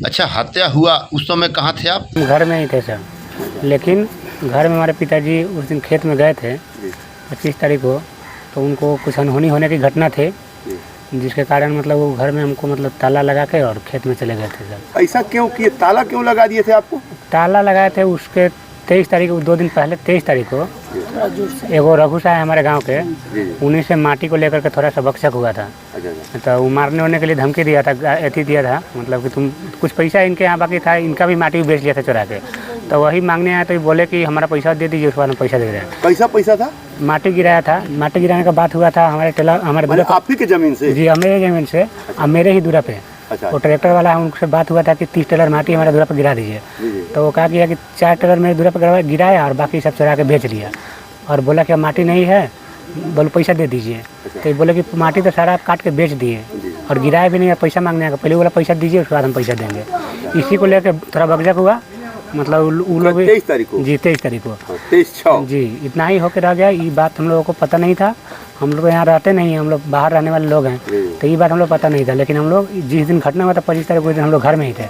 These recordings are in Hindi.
अच्छा, हत्या हुआ उस समय कहाँ थे आप? घर में ही थे सर, लेकिन घर में हमारे पिताजी उस दिन खेत में गए थे 25 तारीख को, तो उनको कुछ अनहोनी होने की घटना थे, जिसके कारण मतलब वो घर में हमको मतलब ताला लगा के और खेत में चले गए थे सर। ऐसा क्यों किए? ताला क्यों लगा दिए थे आपको? ताला लगाए थे उसके 23 तारीख को, 2 दिन पहले 23 तारीख को एगो रघु साहब है हमारे गांव के, उन्हीं से माटी को लेकर के थोड़ा सा बक्सक हुआ था। तो वो मारने होने के लिए धमकी दिया था, एथी दिया था, मतलब कि तुम कुछ पैसा इनके यहाँ बाकी था, इनका भी माटी बेच लिया था चुरा के। तो वही मांगने आया तो बोले कि हमारा पैसा दे दीजिए, उसके बाद हम पैसा दे रहे हैं। कैसा पैसा था? माटी गिराया था, माटी गिराने का बात हुआ था हमारे टेलर हमारे आप ही के जमीन से? जी, मेरे जमीन से, अब मेरे ही दूरा पे। अच्छा। वो ट्रैक्टर वाला है, उनसे बात हुआ था कि 30 टेलर माटी हमारे दूरा पर गिरा दीजिए। तो वो कहा किया कि 4 टेलर मेरे दूरा पर गिराया और बाकी सब चुरा के बेच लिया, और बोला कि माटी नहीं है, बोले पैसा दे दीजिए। तो बोले कि माटी तो सारा काट के बेच दिए और गिराया भी नहीं है, पैसा मांगने आएगा, पहले बोला पैसा दीजिए, उसके बाद हम पैसा देंगे। इसी को लेकर थोड़ा बगजक हुआ, मतलब वो लोग 23 तारीख को? जी, 23 तारीख को 23/6 जी, इतना ही होकर रह गया। ये बात हम लोगों को पता नहीं था, हम लोग यहाँ रहते नहीं, हम लोग बाहर रहने वाले लोग हैं, तो ये बात हम लोग पता नहीं था। लेकिन हम लोग जिस दिन घटना हुआ था 25 तारीख को, उस दिन हम लोग घर में ही थे।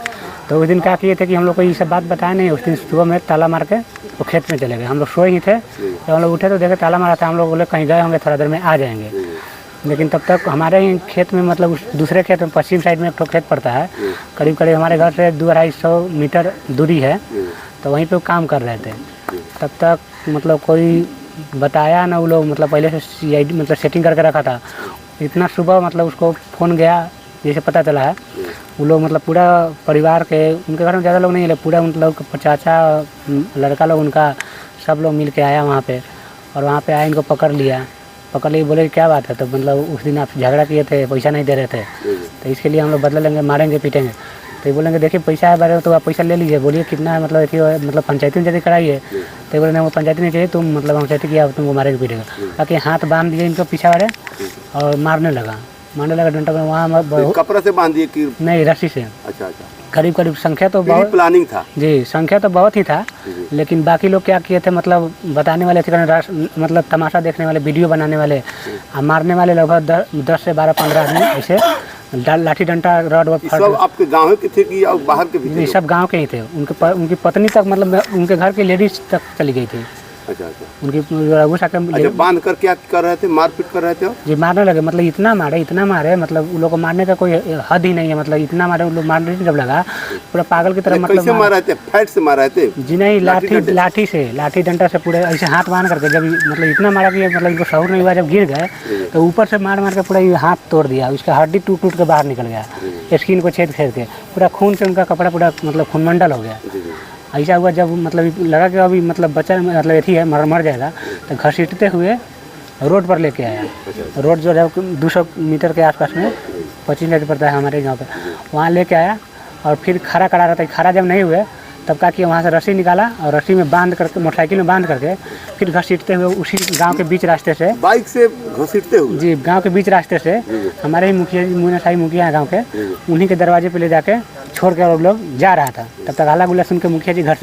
तो उस दिन क्या किए थे कि हम लोग को ये सब बात बताया नहीं, उस दिन सुबह में ताला मार के वो खेत में चले गए। हम लोग सोए ही थे, तो हम लोग उठे तो देखे ताला मारा था। हम लोग बोले कहीं गए होंगे, थोड़ा देर में आ जाएंगे। लेकिन तब तक हमारे ही खेत में, मतलब उस दूसरे खेत में पश्चिम साइड में एक खेत पड़ता है, करीब करीब हमारे घर से 200-250 मीटर दूरी है, तो वहीं पे वो काम कर रहे थे। तब तक मतलब कोई बताया ना, वो लोग मतलब पहले से CID मतलब सेटिंग करके रखा था। इतना सुबह मतलब उसको फ़ोन गया, जैसे पता चला है, वो लोग मतलब पूरा परिवार के, उनके घर में ज़्यादा लोग नहीं है, पूरा मतलब चाचा लड़का लोग उनका सब लोग मिल के आया वहाँ पे, और वहाँ पे आया, इनको पकड़ लिया। बोले क्या बात है? तो मतलब उस दिन आप झगड़ा किए थे, पैसा नहीं दे रहे थे, तो इसके लिए हम लोग बदला लेंगे, मारेंगे पीटेंगे। तो ये बोलेंगे देखिए पैसा है बारे में, तो आप पैसा ले लीजिए, बोलिए कितना है, मतलब मतलब पंचायती कराइए। तो बोले नहीं, वो पंचायती नहीं चाहिए, तुम मतलब पंचायती किया, तुमको मारेंगे पीटेगा। ताकि हाथ बांध दिए इनको पीछे वाले और मारने लगा डंडा में। वहाँ कपड़ा से बांध दिए कि नहीं, रस्सी से। अच्छा। करीब संख्या तो बहुत प्लानिंग था जी, संख्या तो बहुत ही था, लेकिन बाकी लोग क्या किए थे, मतलब बताने वाले थे, मतलब तमाशा देखने वाले, वीडियो बनाने वाले, मारने वाले लगभग 10 से 12-15 आदमी ऐसे लाठी डंडा रॉड वॉड। सब आपके गाँव के थे कि बाहर के भी थे? सब गांव के ही थे। उनकी पत्नी तक, मतलब उनके घर की लेडीज तक चली गई थी। अच्छा। उनकी अच्छा, बांध कर क्या कर रहे थे? मारपीट कर रहे थे जी, मारने लगे, मतलब इतना मारे, मतलब उन लोग को मारने का कोई हद ही नहीं है, मतलब इतना मारे उन लोग, मारने जब लगा पूरा पागल की तरह। मतलब कैसे मार रहे थे? फैट से मार रहे थे? जी नहीं, लाठी डंडा से पूरे ऐसे हाथ बांध करके, जब मतलब इतना मारा कि मतलब इनको शऊर नहीं हुआ, जब गिर गए तो ऊपर से मार के पूरा हाथ तोड़ दिया, उसका हड्डी टूट के बाहर निकल गया, स्किन को छेद के पूरा खून से उनका कपड़ा पूरा मतलब खूनमंडल हो गया। ऐसा हुआ जब मतलब लगा कि अभी मतलब बच्चा मतलब एथी है, मर जाएगा, तो घसीटते हुए रोड पर लेके आया। रोड जो है 200 मीटर के आसपास में 25 मिनट पड़ता है हमारे गांव पे, वहाँ लेके आया और फिर खड़ा करा रहा था। खड़ा जब नहीं हुए तब क्या किया, वहाँ से रस्सी निकाला और रस्सी में बांध करके, मोटरसाइकिल में बांध करके फिर घसीटते हुए उसी गांव के बीच रास्ते से, बाइक से घसीटते हुए जी, गांव के बीच रास्ते से हमारे ही मुखिया जी, मुखिया है गाँव के, उन्हीं के दरवाजे पे ले जाके छोड़ के और लोग जा रहा था। तब तक हल्ला गुल्ला सुन के मुखिया जी घर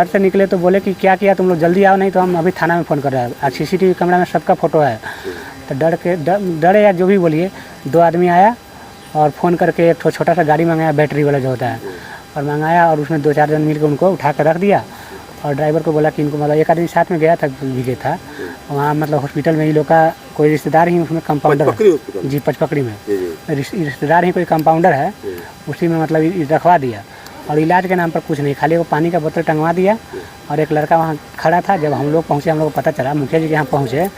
से निकले तो बोले कि क्या किया तुम लोग, जल्दी आओ नहीं तो हम अभी थाना में फ़ोन कर रहे हैं, और CCTV कैमरा में सबका फ़ोटो है। तो डरे या जो भी बोलिए, 2 आदमी आया और फ़ोन करके एक छोटा सा गाड़ी मंगाया, बैटरी वाला जो होता है, और मंगाया, और उसमें 2-4 जन मिल के उनको उठा कर रख दिया। और ड्राइवर को बोला कि इनको, मतलब एक आदमी साथ में गया था, विजय था वहाँ, मतलब हॉस्पिटल में ही लोग का कोई रिश्तेदार ही उसमें कंपाउंडर है जी, पचपकड़ी में रिश्तेदार ही कोई कंपाउंडर है, उसी में मतलब रखवा दिया। और इलाज के नाम पर कुछ नहीं, खाली वो पानी का बोतल टंगवा दिया। और एक लड़का वहाँ खड़ा था, जब हम लोग पहुँचे, हम लोग को पता चला, मुखिया जी के यहाँ पहुँचे,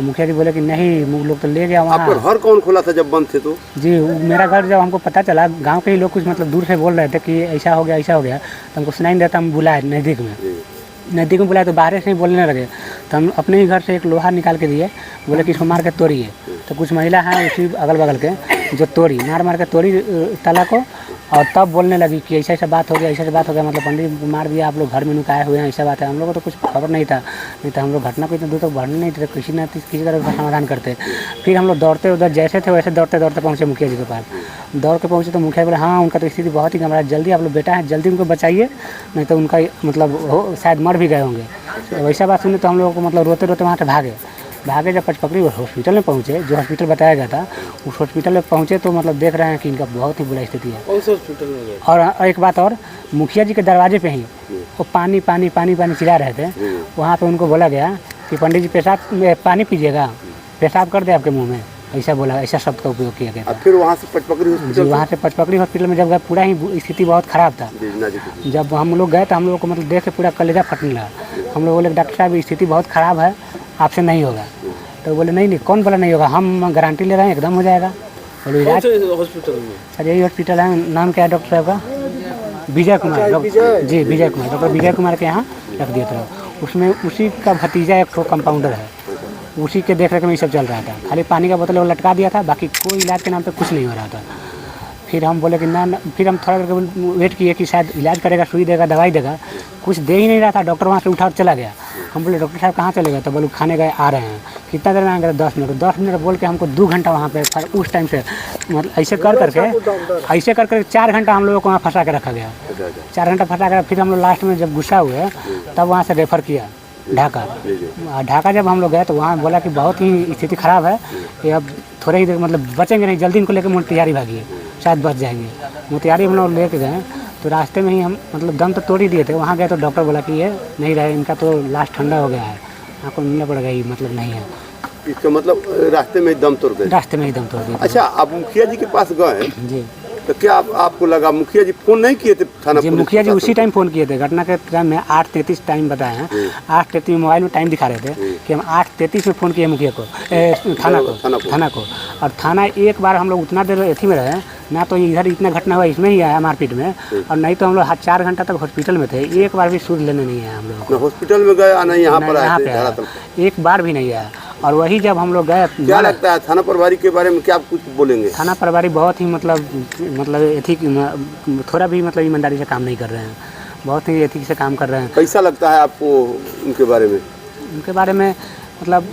मुखिया जी बोले कि नहीं, वो लोग तो ले गया वहाँ। आपका घर कौन खोला था जब बंद थे? तो जी, मेरा घर जब हमको पता चला, गांव के ही लोग कुछ मतलब दूर से बोल रहे थे कि ऐसा हो गया, तो हमको सुनाई नहीं देता, हम बुलाए नज़दीक में बुलाए, तो बाहर से ही बोलने लगे। तो हम अपने ही घर से एक लोहा निकाल के दिए, बोले कि इसको मार के तोड़िए। तो कुछ महिला हैं उसी अगल बगल के, जो मार के तोड़ी ताला को, और तब बोलने लगी कि ऐसा बात हो गया, मतलब पंडित को मार दिया, आप लोग घर में नुकाए हुए हैं, ऐसा बात है। हम लोग को तो कुछ खबर नहीं था, नहीं तो हम लोग घटना को इतना दूर तक बढ़ने नहीं थे, किसी तरह का समाधान करते। फिर हम लोग दौड़ते उधर जैसे थे वैसे दौड़ते पहुँचे मुखिया जी के पास। दौड़ के पहुँचे तो मुखिया बोले हाँ, उनका तो स्थिति बहुत ही गंभीर है, जल्दी आप लोग बेटा है, जल्दी उनको बचाइए, नहीं तो उनका मतलब शायद मर भी गए होंगे। वैसा बात सुने तो हम लोगों को मतलब रोते वहाँ से भागे। भागे जब पचपकड़ी हॉस्पिटल में पहुँचे, जो हॉस्पिटल बताया गया था उस हॉस्पिटल में पहुँचे तो मतलब देख रहे हैं कि इनका बहुत ही बुरा स्थिति है। कौन से हॉस्पिटल में गए? और एक बात और, मुखिया जी के दरवाजे पे ही वो पानी पानी पानी पानी चिल्ला रहे थे। वहाँ पे उनको बोला गया कि पंडित जी पेशाब में पानी पीजिएगा, पेशाब कर दे आपके मुंह में, ऐसा बोला, ऐसा शब्द का उपयोग किया गया था। अब फिर वहाँ से पचपकड़ी जी, हॉस्पिटल वहाँ से पचपकड़ी हॉस्पिटल में जब गए पूरा ही स्थिति बहुत ख़राब था। जब हम लोग गए तो हम लोगों को मतलब देख के पूरा कलेजा फटने लगा। हम लोग बोले डॉक्टर साहब स्थिति बहुत ख़राब है, आपसे नहीं होगा। तो बोले नहीं, कौन बोला नहीं होगा, हम गारंटी ले रहे हैं एकदम हो जाएगा। बोले इलाज हॉस्पिटल में? सर यही हॉस्पिटल है, नाम क्या है डॉक्टर साहब का? विजय कुमार। जी विजय कुमार, डॉक्टर विजय कुमार के यहाँ रख दिया था। उसमें उसी का भतीजा एक ठो कंपाउंडर है, उसी के देख रेख में ये सब चल रहा था। खाली पानी का बोतल वो लटका दिया था, बाकी कोई इलाज के नाम पे कुछ नहीं हो रहा था। फिर हम बोले कि ना, फिर हम थोड़ा करके वेट किए कि शायद इलाज करेगा, सुई देगा, दवाई देगा, कुछ दे ही नहीं रहा था। डॉक्टर वहाँ से उठा चला गया। हम बोले डॉक्टर साहब कहाँ चले गए? तो बोले खाने गए, आ रहे हैं। कितना देर में आएंगे? 10 मिनट। 10 मिनट बोल के हमको 2 घंटा वहाँ पे उस टाइम से मतलब ऐसे कर करके 4 घंटा हम लोगों को वहाँ फंसा के रखा गया। 4 घंटा फंसा कर फिर हम लोग लास्ट में जब गुस्सा हुए तब वहाँ से रेफ़र किया ढाका। जब हम लोग गए तो वहाँ बोला कि बहुत ही स्थिति ख़राब है, ये अब थोड़े ही देर मतलब बचेंगे नहीं, जल्दी इनको लेकर मोतिहारी भागिए, शायद बच जाएंगे। मोतिहारी हम लोग लेके गए तो रास्ते में ही हम मतलब दम तो तोड़ ही दिए थे। वहाँ गए तो डॉक्टर बोला कि ये नहीं रहे, इनका तो लास्ट ठंडा हो गया है, आपको मिलना पड़ेगा, ये मतलब नहीं है। इसका मतलब रास्ते में ही दम तोड़ गए? रास्ते में ही दम तोड़ दिया। अच्छा, आप मुखिया जी के पास गए जी, तो क्या आपको लगा मुखिया जी फोन नहीं किए थे थाना? जी मुखिया जी उसी टाइम फ़ोन किए थे। घटना के टाइम में 8:33 टाइम बताए हैं। 8:33 मोबाइल में टाइम दिखा रहे थे कि हम 8:33 में फ़ोन किए मुखिया को, थाना को। और थाना एक बार हम लोग उतना देर एथी में रहे ना, तो इधर इतना घटना हुआ इसमें ही आया मारपीट में, और नहीं तो हम लोग 4 घंटा तक हॉस्पिटल में थे। एक बार भी सूद लेने नहीं आया हम लोग। हॉस्पिटल में गए नहीं, यहाँ पर आए थे? एक बार भी नहीं आया। और वही जब हम लोग गए, क्या लगता है थाना प्रभारी के बारे में क्या आप कुछ बोलेंगे? थाना प्रभारी बहुत ही मतलब एथिक थोड़ा भी मतलब ईमानदारी से काम नहीं कर रहे हैं, बहुत ही एथिक से काम कर रहे हैं। कैसा लगता है आपको उनके बारे में? उनके बारे में मतलब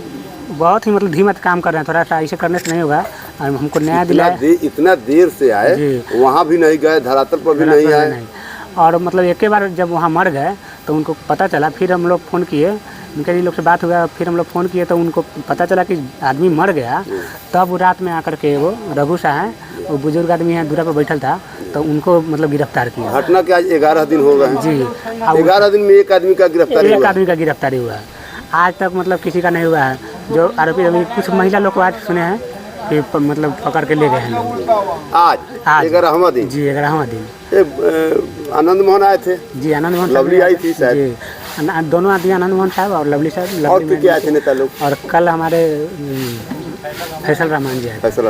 बहुत ही मतलब धीमत काम कर रहे हैं, थोड़ा सा ऐसे करने से नहीं होगा। और हमको न्याय दिलाया, इतना देर से आए, वहाँ भी नहीं गए, धरातल पर भी नहीं आए। और मतलब एक बार जब वहाँ मर गए तो उनको पता चला, फिर हम लोग फ़ोन किए, उनके जी लोग से बात हुआ, फिर हम लोग फ़ोन किए तो उनको पता चला कि आदमी मर गया। तब रात में आकर के वो रघु शाह है, वो बुजुर्ग आदमी है, दूरा पर बैठल था, तो उनको मतलब गिरफ्तार किया। घटना के आज 11 दिन हो गए जी। 11 दिन में एक आदमी का गिरफ्तारी हुआ है। आज तक मतलब किसी का नहीं हुआ है। जो आरोपी अभी कुछ महिला लोग को आज सुने हैं कि मतलब पकड़ के ले गए हैं लोग। आज 11वां दिन? जी 11वां दिन। आनंद मोहन आए थे? जी आनंद मोहन, लवली आई थी शायद? जी दोनों आदमी, आनंद मोहन साहब और लवली साहब। और क्या आए थे नेता लोग? और कल हमारे फैसल रहमान जी आए। फैसल